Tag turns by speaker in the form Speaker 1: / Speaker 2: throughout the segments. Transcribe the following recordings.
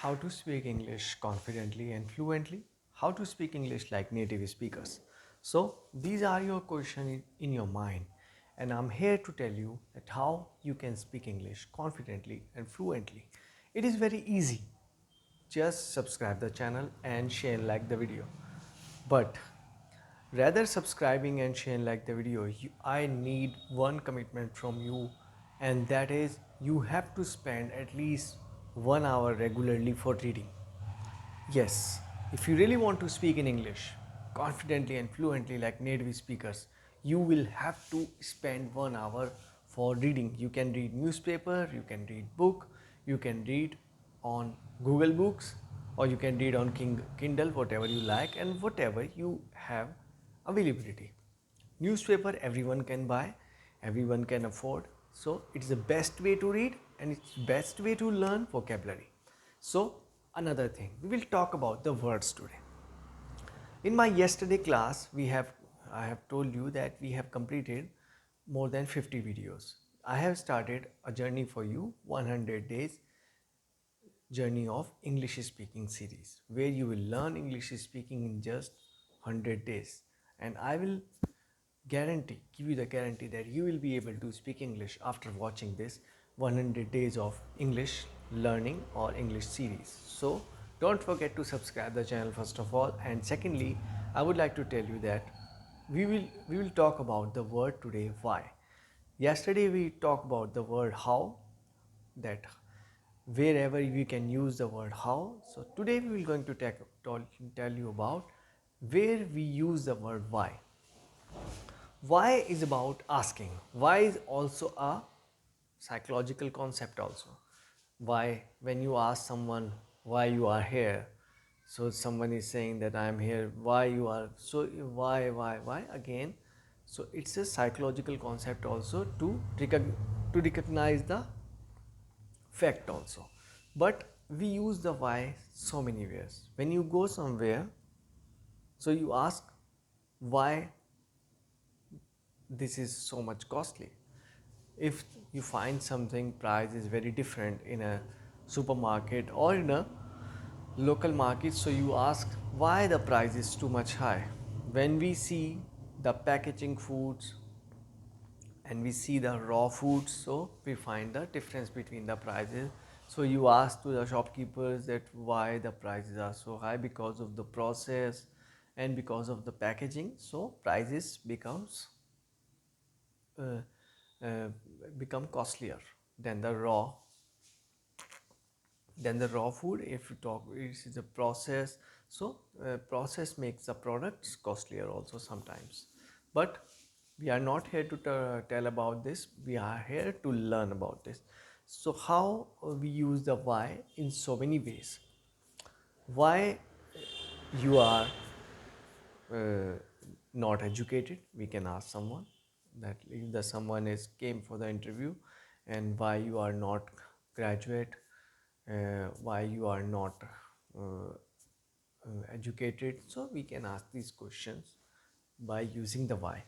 Speaker 1: How to speak English confidently and fluently, how to speak English like native speakers. So, these are your questions in your mind, and I'm here to tell you that how you can speak English confidently and fluently. It is very easy. Just subscribe the channel and share and like the video. But rather subscribing and sharing like the video, I need one commitment from you, and that is you have to spend at least 1 hour regularly for reading. Yes, if you really want to speak in English confidently and fluently like native speakers, you will have to spend 1 hour for reading. You can read newspaper, you can read book, you can read on Google Books, or you can read on Kindle, whatever you like and whatever you have availability. Newspaper everyone can buy, everyone can afford, so it's the best way to read and it's best way to learn vocabulary. So another thing, we will talk about the words today. In my yesterday class, I have told you that we have completed more than 50 videos. I have started a journey for you, 100 days journey of English speaking series, where you will learn English speaking in just 100 days. And I will give you the guarantee that you will be able to speak English after watching this 100 days of English learning or English series. So don't forget to subscribe the channel first of all, and secondly, I would like to tell you that we will talk about the word today, why. Yesterday we talked about the word how, that wherever we can use the word how. So today we will going to tell you about where we use the word why. Why is about asking. Why is also a psychological concept also. Why, when you ask someone why you are here, so someone is saying that I am here, why you are, so why again. So it's a psychological concept also to recognize the fact also. But we use the why so many ways. When you go somewhere, so you ask why this is so much costly. If you find something price is very different in a supermarket or in a local market, so you ask why the price is too much high. When we see the packaging foods and we see the raw foods, so we find the difference between the prices. So you ask to the shopkeepers that why the prices are so high, because of the process and because of the packaging, so prices uh, uh, become costlier than the raw food. If you talk, it is a process, so process makes the products costlier also sometimes. But we are not here to tell about this, we are here to learn about this. So how we use the why in so many ways. Why you are uh, not educated, we can ask someone that if the someone is came for the interview, and why you are not graduate, why you are not educated. So we can ask these questions by using the why.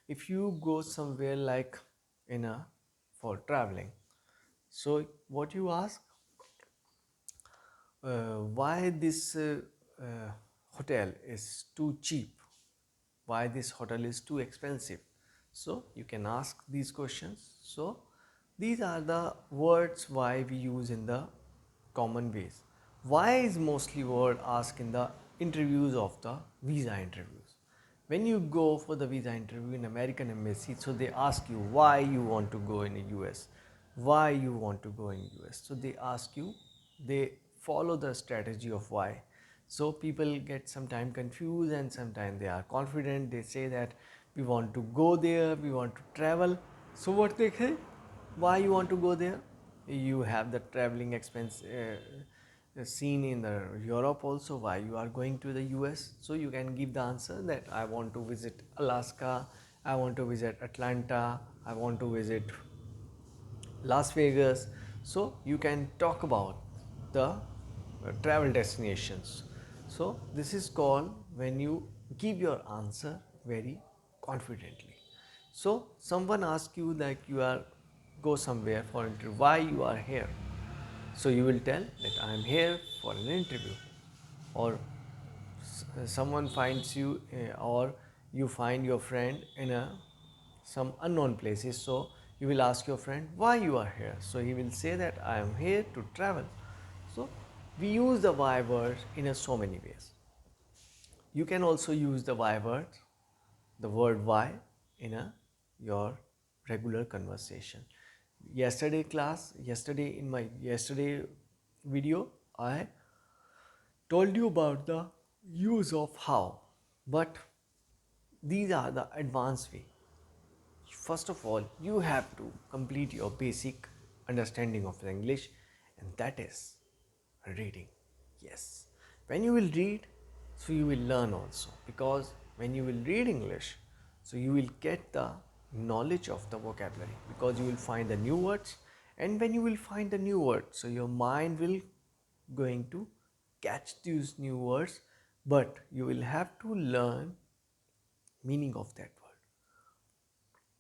Speaker 1: If you go somewhere like in a for traveling, so what you ask, why this hotel is too cheap, why this hotel is too expensive. So you can ask these questions. So these are the words why we use in the common ways. Why is mostly word asked in the interviews of the visa interviews. When you go for the visa interview in American embassy, so they ask you why you want to go in the US, why you want to go in US. So they ask you, they follow the strategy of why. So people get sometimes confused and sometimes they are confident. They say that we want to go there, we want to travel. So what they say, why you want to go there? You have the traveling expense seen in the Europe also, why you are going to the US. So you can give the answer that I want to visit Alaska, I want to visit Atlanta, I want to visit Las Vegas. So you can talk about the travel destinations. So this is called when you give your answer very confidently. So someone asks you like you are go somewhere for interview, why you are here. So you will tell that I am here for an interview, or someone finds you, or you find your friend in a some unknown places, so you will ask your friend why you are here, so he will say that I am here to travel. So we use the why word in a so many ways. You can also use the why word, the word why, in a your regular conversation. Yesterday in my yesterday video, I told you about the use of how, but these are the advanced way. First of all, you have to complete your basic understanding of the English, and that is reading. Yes, when you will read, so you will learn also, because when you will read English, so you will get the knowledge of the vocabulary, because you will find the new words, and when you will find the new words, so your mind will going to catch these new words, but you will have to learn meaning of that word,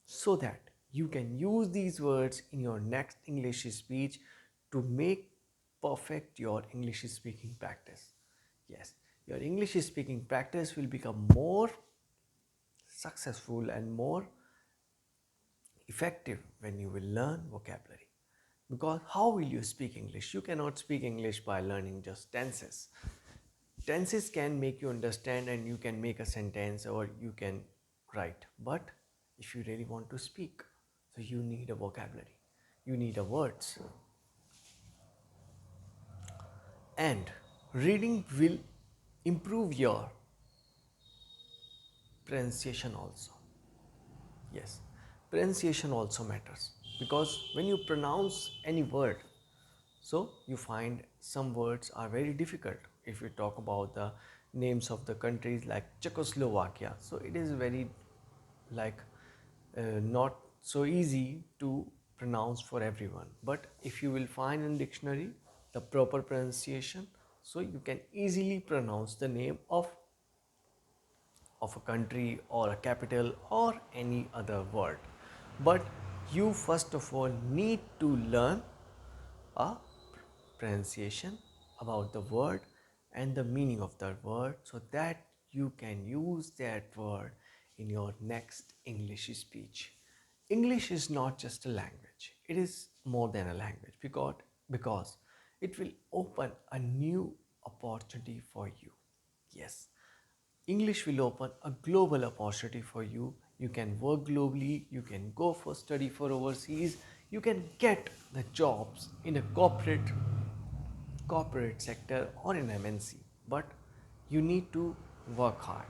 Speaker 1: so that you can use these words in your next English speech to make perfect your English speaking practice. Yes, your English speaking practice will become more successful and more effective when you will learn vocabulary. Because how will you speak English? You cannot speak English by learning just tenses. Tenses can make you understand and you can make a sentence or you can write. But if you really want to speak, so you need a vocabulary, you need a words. And reading will improve your pronunciation also. Yes, pronunciation also matters, because when you pronounce any word, so you find some words are very difficult. If you talk about the names of the countries like Czechoslovakia, so it is very like not so easy to pronounce for everyone. But if you will find in dictionary the proper pronunciation, so you can easily pronounce the name of a country or a capital or any other word. But you first of all need to learn a pronunciation about the word and the meaning of that word, so that you can use that word in your next English speech. English is not just a language, it is more than a language, because it will open a new opportunity for you. Yes, English will open a global opportunity for you. You can work globally, you can go for study for overseas, you can get the jobs in a corporate sector or in MNC. But you need to work hard.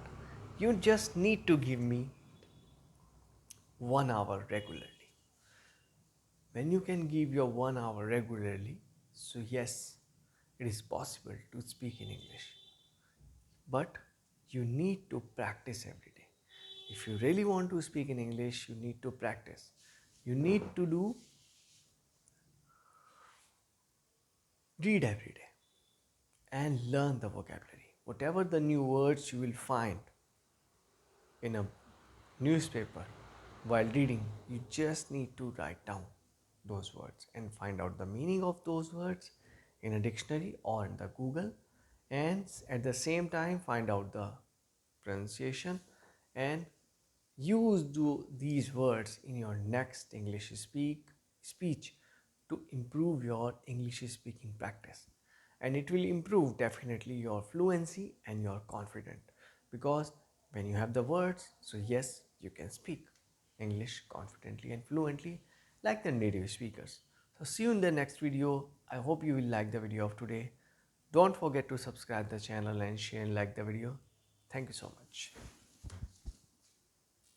Speaker 1: You just need to give me 1 hour regularly. When you can give your 1 hour regularly, so yes, it is possible to speak in English. But you need to practice every day. If you really want to speak in English, you need to practice. You need to read every day and learn the vocabulary. Whatever the new words you will find in a newspaper while reading, you just need to write down those words and find out the meaning of those words in a dictionary or in the Google, and at the same time find out the pronunciation and use these words in your next English speech to improve your English speaking practice. And it will improve definitely your fluency and your confidence, because when you have the words, so yes, you can speak English confidently and fluently like the native speakers. So see you in the next video. I hope you will like the video of today. Don't forget to subscribe the channel and share and like the video. Thank you so much.